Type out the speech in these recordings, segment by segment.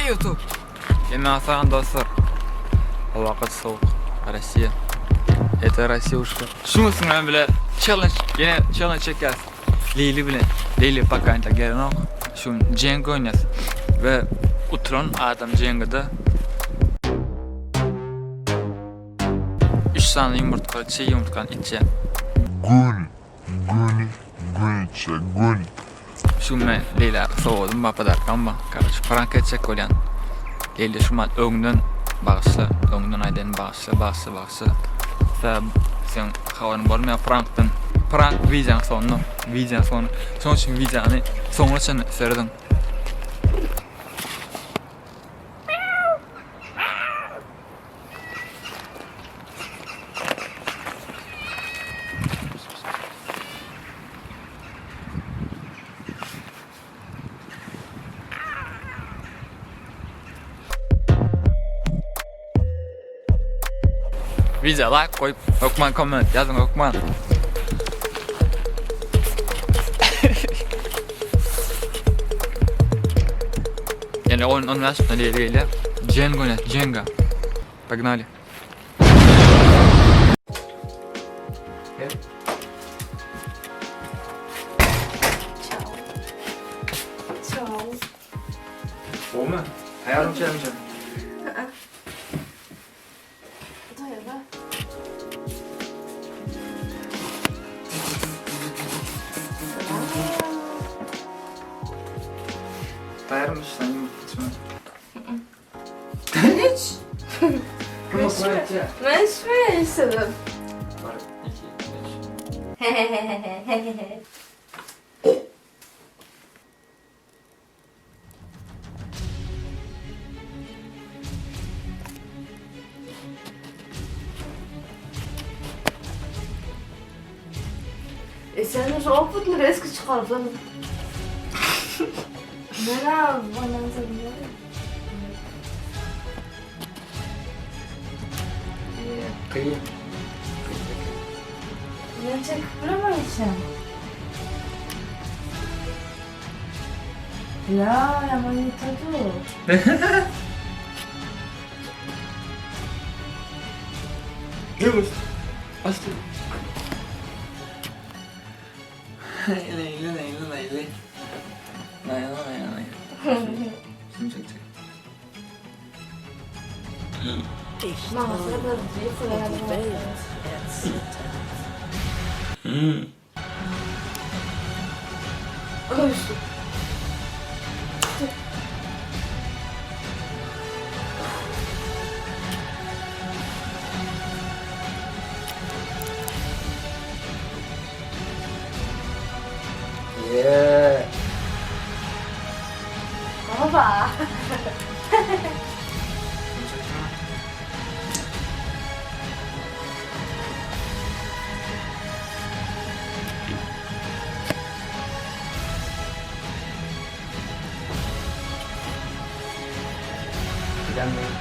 Hey YouTube. Yine aslan dostlar. Vakit soğuk. Rusya. Это Rusya uşku. Şunusunu ben bile challenge, yine challenge çekeriz. Leyli bile. Leyli pakayınca gelin ok. Şu Cenk oynayız. Ve Utron adam Cenk'de 3 tane yumurta, çiğ yumurtkan içe. Gün içe. Şu men Leyla soğudum bapadar kamba. Kardeş prank edecek olan. Leyla şu man öğünden bağışla, öğünden aydan bağışla. Sen havanın var mı ya pranktan? Prank videonun sonu. Son için videonu sonra için seyredin. Video like koyup Okman comment yazın Okman. Yani он нас налили Дженга. Погнали. Ciao. Olma. Hayalım canım. Dayan da. Dayar mısın? Hiç. Ben içmeye istedim. Sen de çok mutlu eski çıkarıp Merhaba, bana sen Kıyım. ne çekip bulamayacağım. Ya, ama yutadı. Yunus. Açtı. Leyli. Leyli. Şimdi çek. Mama, você vai ver, você vai ver. Olha isso. Yeah. Oba! Jangan.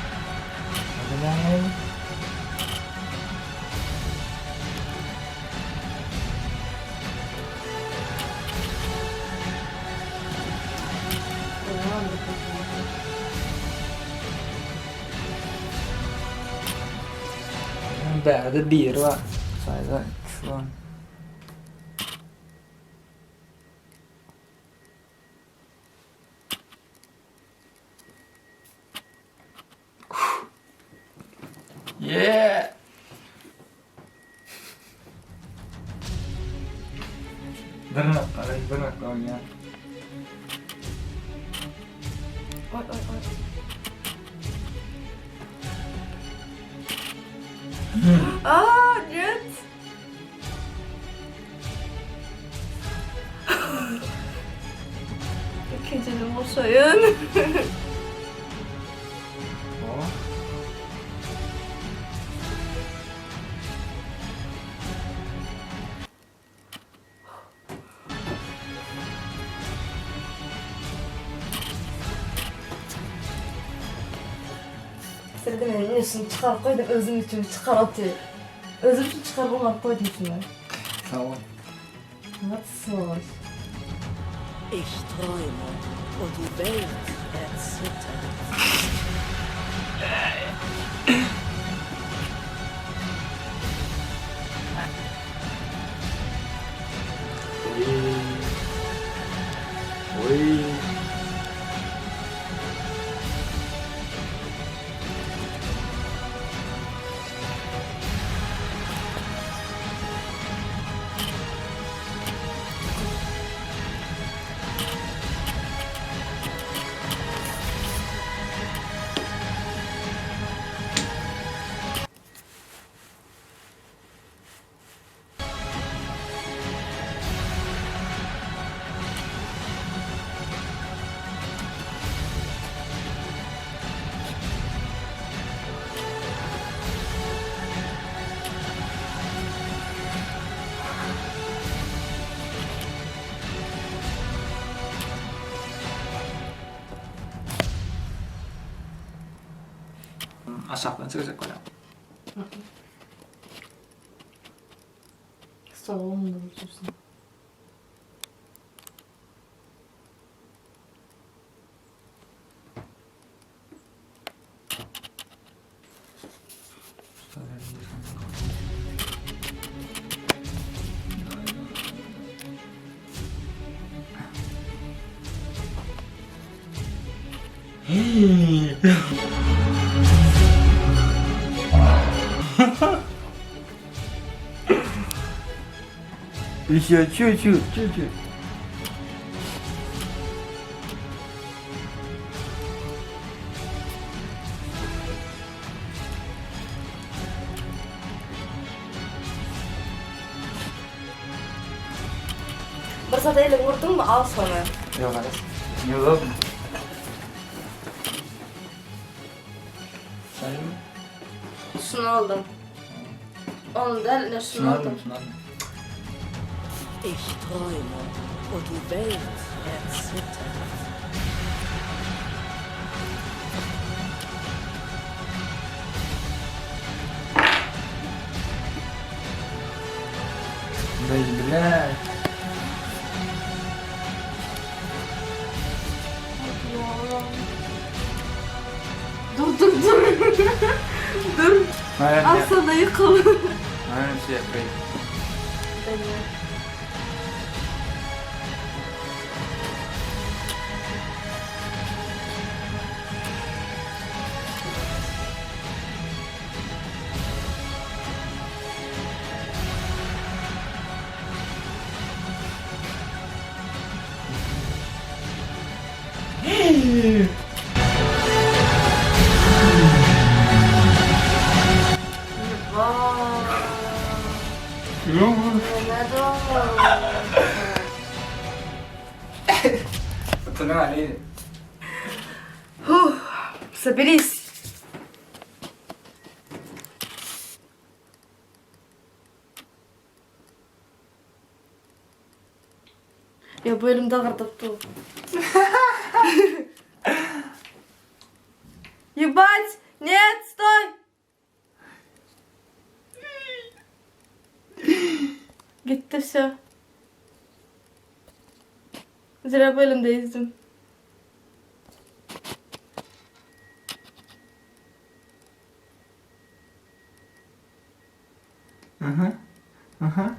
Bärde dir va. Sayda şu an. Yeah. Benar kau ya. Oi. Aa, нет! İkincinin bu soyun. Oh. Sen de benim üstümü çıkar koydum, özüm için çıkar atıyor. Özüm için çıkar bulmak koydum şuna. Sağ ol. Nasıl? Ich träume. und die Welt erzittert. Oy. Aşağıdan çıkacak böyle. Salonu da unutursun. Еще чуть-чуть. Bir saat elin vurdun mu al sonra. Yok hadi. Yok. Sen mi? Şunu aldım. Onu da eline şunu aldım. Şunu aldım. Ich träume und die Welt erzittert. Beyler. Dur. Dur. Hayır, Al sana yıkıl. hayır bir şey yapayım. Yok mu? Tını aleydi. Соберись. Я бölümde ağırdıktı. Ебать! Нет, стой! Gitti все. Zira bölümde izledim. Ага.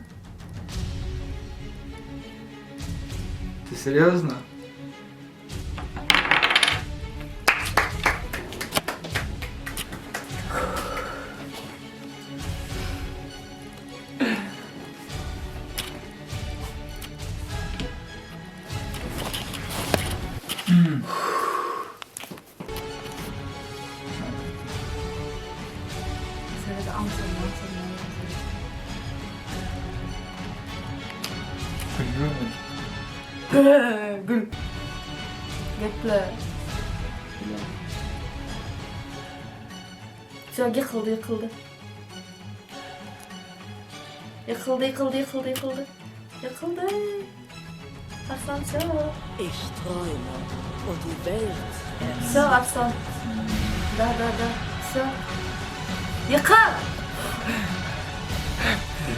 Ты серьезно? Söyle de Amsterdam. Gül. Bekle. Все, yıkıldı. Yıkıldı. Arslan, все. Ich träume und die Welt Все, Arslan. Да. Все. Yıkıl.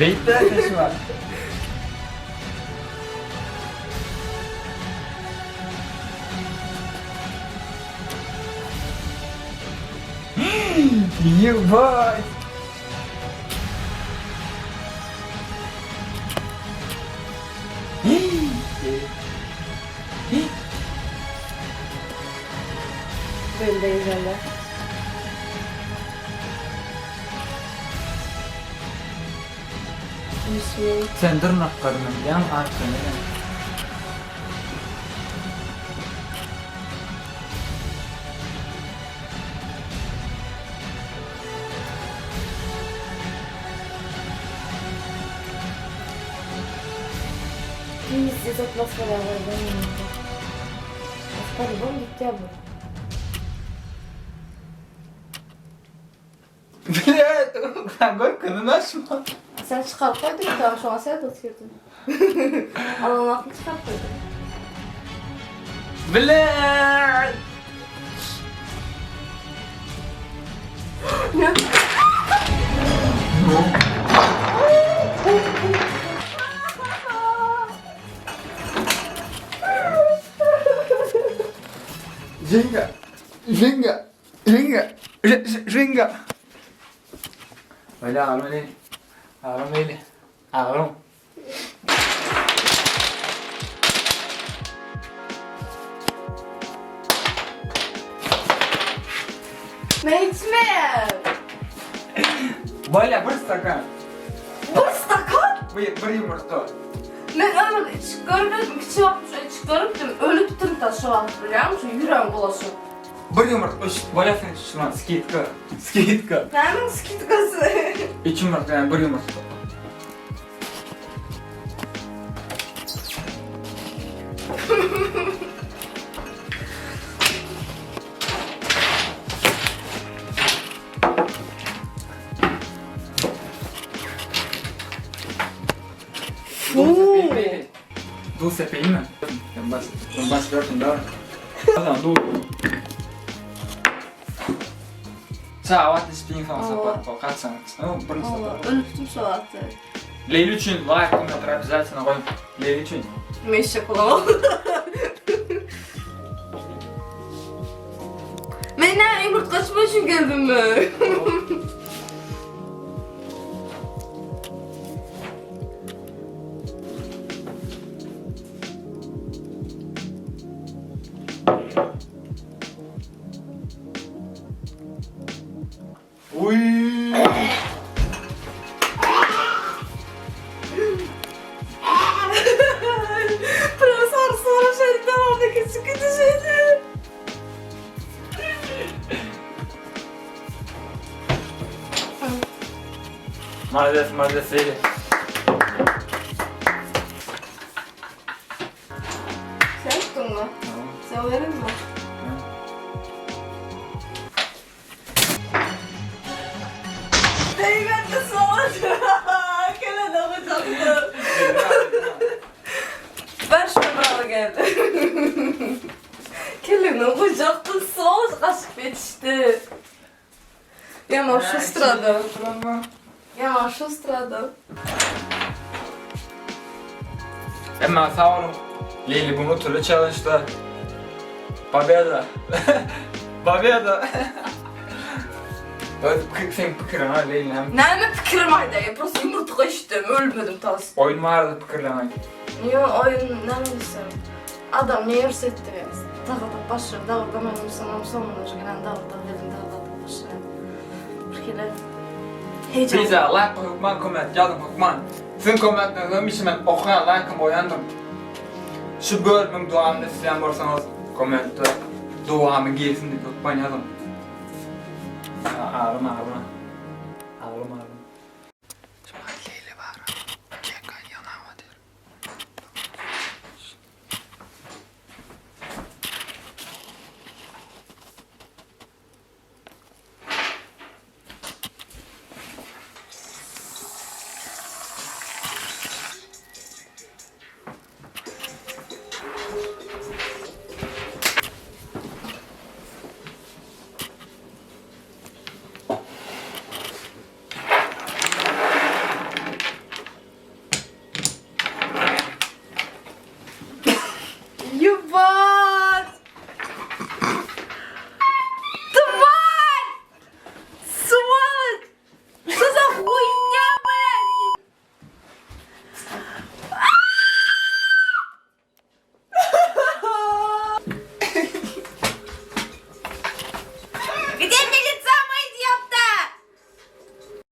Bekle ateşi var. You boy. Böyle de güzeller. Bismillah. Sen tırnaklarını yan arkana yan. Здесь атмосфера войны. По-любому дитябрь. Блядь, ben korkunun açma. Sen çıkarıp koydun ki tamam şu an sen de oturdun. Allah'ın aklını çıkarıp koydun. Блядь. Ne? Jenga. Jenga. Jenga. Jenga. Öyle ağrım öyle. Ağrım öyle. Ağrım. Meytmen! Böyle bir stakan. Bu stakan! Bir yumurta. Ben öyle çıkarıp küçük şöyle çıkarıp ölü tuttum da şu an biliyor musun? Yüreğim bulaşıyor. Bir yumurta. Böyle sen şuna skitka. Skitka. Nemin skitkası? 3 yumurta yani bir yumurta. Dulce peynir. Ben başlıyorum da. Adam dur. Sağ ol, spin falan sapar, kalksan. Ну, просто. Allah, ölü tutum şu attı. Leyli için like, комментарий обязательно koyun. Leyli için. Meşe kulağım. Ben ne yumurta kaçma için geldim mi? Uy. Profesör sonra şey devamdaki sıkıntı şeydi. Maalesef Leyli. Sen tuttun mu? Sen verir mi? Değmedi sonra. Gene de olacaktı. Ben şuna geldi. Kelini okuyacaktın soğuk kaşık yetişti. Yaman şu sırada. Yaman şu sırada. Ama sağ olun. Leyli bunu türlü challenge'da. Победа. Победа. Senin fikrin ha Leyli hem. Ne fikrim haydi? Просто yumurta içtim, ölmedim tas. Oyun vardı fikirlemek. Yo oyun ne bilsem. Adam ne yerse etti ya. Dağda başır, dağda benim sanam sonunda gelen dağda dedim dağda başır. Porque heyecan. Bize like hukman koment yazın hukman. Sizin komentlerinizi işimen okuyan like'ım boyandım. Şu bölümün duamını isteyen varsanız komentte duamı gelsin diye hukman yazın. Ağlama.